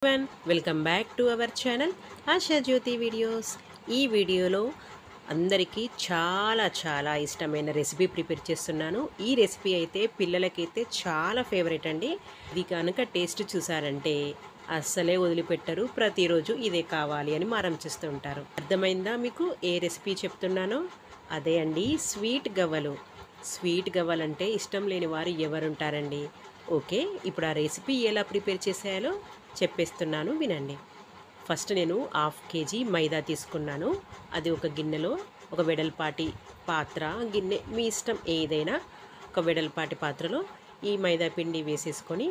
Welcome back to our channel Asha Jyoti videos. ఈ వీడియోలో అందరికీ చాలా ఇష్టమైన రెసిపీ ప్రిపేర్ చేస్తున్నాను. ఈ రెసిపీ అయితే పిల్లలకైతే చాలా ఫేవరెట్ అండి. ఇది కనుక టేస్ట్ చూసారంటే అస్సలే వదిలిపెట్టరు. ప్రతిరోజు ఇదే కావాలి అని మారం చేస్తూ ఉంటారు. అర్థమైందా మీకు ఏ రెసిపీ చెప్తున్నానో? అదే అండి, స్వీట్ గవ్వలు. స్వీట్ గవ్వలంటే ఇష్టం లేని వారు ఎవరుంటారండి? ఓకే, ఇప్పుడు ఆ రెసిపీ ఎలా ప్రిపేర్ చేసేయాలో చెప్పేస్తున్నాను, వినండి. ఫస్ట్ నేను 1/2 kg మైదా తీసుకున్నాను. అది ఒక గిన్నెలో, ఒక వెడల్పాటి పాత్ర, గిన్నె మీ ఇష్టం ఏదైనా, ఒక వెడల్పాటి పాత్రలో ఈ మైదా పిండి వేసేసుకొని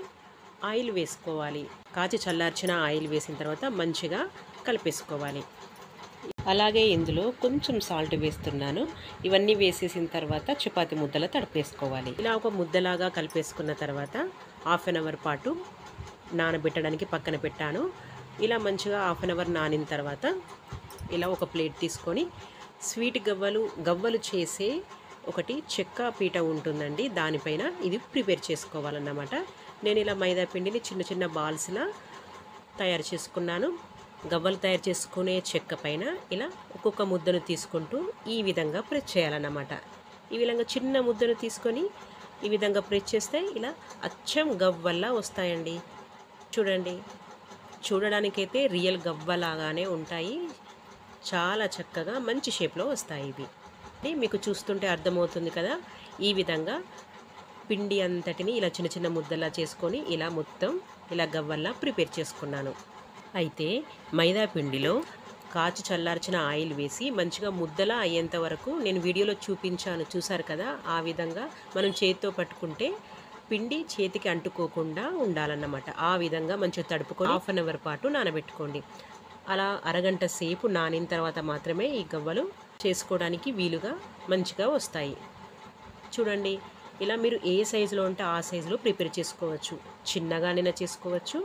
ఆయిల్ వేసుకోవాలి. కాచి చల్లార్చిన ఆయిల్ వేసిన తర్వాత మంచిగా కలిపేసుకోవాలి. అలాగే ఇందులో కొంచెం సాల్ట్ వేస్తున్నాను. ఇవన్నీ వేసేసిన తర్వాత చపాతి ముద్దలా తడిపేసుకోవాలి. ఇలా ఒక ముద్దలాగా కలిపేసుకున్న తర్వాత 1/2 అవర్ పాటు నానబెట్టడానికి పక్కన పెట్టాను. ఇలా మంచిగా 1/2 అవర్ నానిన తర్వాత ఇలా ఒక ప్లేట్ తీసుకొని స్వీట్ గవ్వలు చేసే ఒకటి చెక్క పీట ఉంటుందండి, దానిపైన ఇది ప్రిపేర్ చేసుకోవాలన్నమాట. నేను ఇలా మైదా పిండిని చిన్న బాల్స్లా తయారు చేసుకున్నాను. గవ్వలు తయారు చేసుకునే చెక్క పైన ఇలా ఒక్కొక్క ముద్దను తీసుకుంటూ ఈ విధంగా ప్రెస్ చేయాలన్నమాట. ఈ విధంగా చిన్న ముద్దను తీసుకొని ఈ విధంగా ప్రెస్ చేస్తే ఇలా అచ్చం గవ్వల్లా వస్తాయండి. చూడండి, చూడడానికైతే రియల్ గవ్వలాగానే ఉంటాయి. చాలా చక్కగా మంచి షేప్లో వస్తాయి ఇవి. మీకు చూస్తుంటే అర్థమవుతుంది కదా. ఈ విధంగా పిండి అంతటిని ఇలా చిన్న ముద్దలా చేసుకొని ఇలా మొత్తం ఇలా గవ్వల్లా ప్రిపేర్ చేసుకున్నాను. అయితే మైదా పిండిలో కాచి చల్లార్చిన ఆయిల్ వేసి మంచిగా ముద్దలా అయ్యేంత వరకు నేను వీడియోలో చూపించాను, చూసారు కదా. ఆ విధంగా మనం చేతితో పట్టుకుంటే పిండి చేతికి అంటుకోకుండా ఉండాలన్నమాట. ఆ విధంగా మంచిగా తడుపుకొని 1/2 అవర్ పాటు నానబెట్టుకోండి. అలా అరగంట సేపు నానిన తర్వాత మాత్రమే ఈ గవ్వలు చేసుకోవడానికి వీలుగా మంచిగా వస్తాయి. చూడండి, ఇలా మీరు ఏ సైజులో ఉంటే ఆ సైజులో ప్రిపేర్ చేసుకోవచ్చు. చిన్నగానైనా చేసుకోవచ్చు,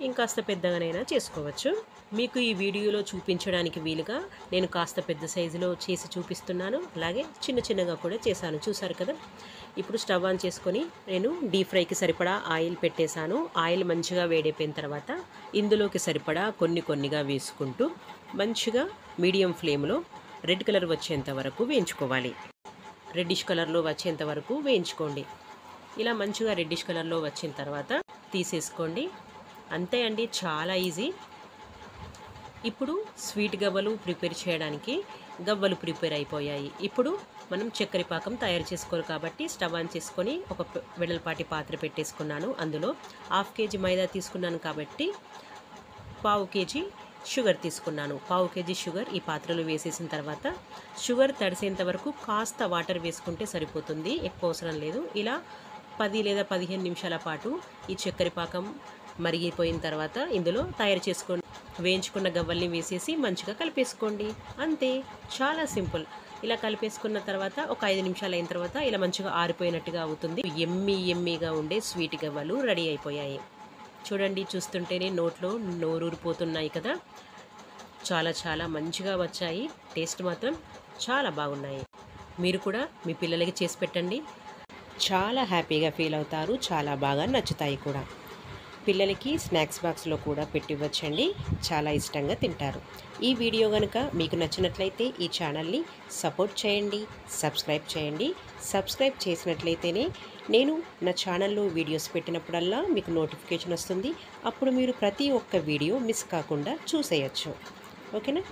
ఇంకాస్త పెద్దగానైనా చేసుకోవచ్చు. మీకు ఈ వీడియోలో చూపించడానికి వీలుగా నేను కాస్త పెద్ద సైజులో చేసి చూపిస్తున్నాను. అలాగే చిన్నగా కూడా చేశాను, చూసారు కదా. ఇప్పుడు స్టవ్ ఆన్ చేసుకొని నేను డీప్ ఫ్రైకి సరిపడా ఆయిల్ పెట్టేశాను. ఆయిల్ మంచిగా వేడైపోయిన తర్వాత ఇందులోకి సరిపడా కొన్నిగా వేసుకుంటూ మంచిగా మీడియం ఫ్లేమ్లో రెడ్ కలర్ వచ్చేంత వరకు వేయించుకోవాలి. రెడ్డిష్ కలర్లో వచ్చేంత వరకు వేయించుకోండి. ఇలా మంచిగా రెడ్డిష్ కలర్లో వచ్చిన తర్వాత తీసేసుకోండి. అంతే అండి, చాలా ఈజీ. ఇప్పుడు స్వీట్ గవ్వలు ప్రిపేర్ చేయడానికి గవ్వలు ప్రిపేర్ అయిపోయాయి. ఇప్పుడు మనం చక్కెర పాకం తయారు చేసుకోరు కాబట్టి స్టవ్ ఆన్ చేసుకొని ఒక వెడల్పాటి పాత్ర పెట్టేసుకున్నాను. అందులో 1/2 kg మైదా తీసుకున్నాను కాబట్టి 1/2 kg షుగర్ తీసుకున్నాను. 1/2 kg షుగర్ ఈ పాత్రలో వేసేసిన తర్వాత షుగర్ తడిసేంత వరకు కాస్త వాటర్ వేసుకుంటే సరిపోతుంది, ఎక్కువ అవసరం లేదు. ఇలా 10 లేదా 15 నిమిషాల పాటు ఈ చక్కెర పాకం మరిగిపోయిన తర్వాత ఇందులో వేయించుకున్న గవ్వల్ని వేసేసి మంచిగా కలిపేసుకోండి. అంతే, చాలా సింపుల్. ఇలా కలిపేసుకున్న తర్వాత ఒక 5 నిమిషాలు అయిన తర్వాత ఇలా మంచిగా ఆరిపోయినట్టుగా అవుతుంది. ఎమ్మీగా ఉండే స్వీట్ గవ్వలు రెడీ అయిపోయాయి. చూడండి, చూస్తుంటేనే నోట్లో నోరూరిపోతున్నాయి కదా. చాలా మంచిగా వచ్చాయి. టేస్ట్ మాత్రం చాలా బాగున్నాయి. మీరు కూడా మీ పిల్లలకి చేసి పెట్టండి, చాలా హ్యాపీగా ఫీల్ అవుతారు. చాలా బాగా నచ్చుతాయి కూడా. పిల్లలకి స్నాక్స్ బాక్స్లో కూడా పెట్టివ్వచ్చండి, చాలా ఇష్టంగా తింటారు. ఈ వీడియో కనుక మీకు నచ్చినట్లయితే ఈ ఛానల్ని సపోర్ట్ చేయండి, సబ్స్క్రైబ్ చేయండి. సబ్స్క్రైబ్ చేసినట్లయితేనే నేను నా ఛానల్లో వీడియోస్ పెట్టినప్పుడల్లా మీకు నోటిఫికేషన్ వస్తుంది. అప్పుడు మీరు ప్రతి ఒక్క వీడియో మిస్ కాకుండా చూసేయచ్చు. ఓకేనా?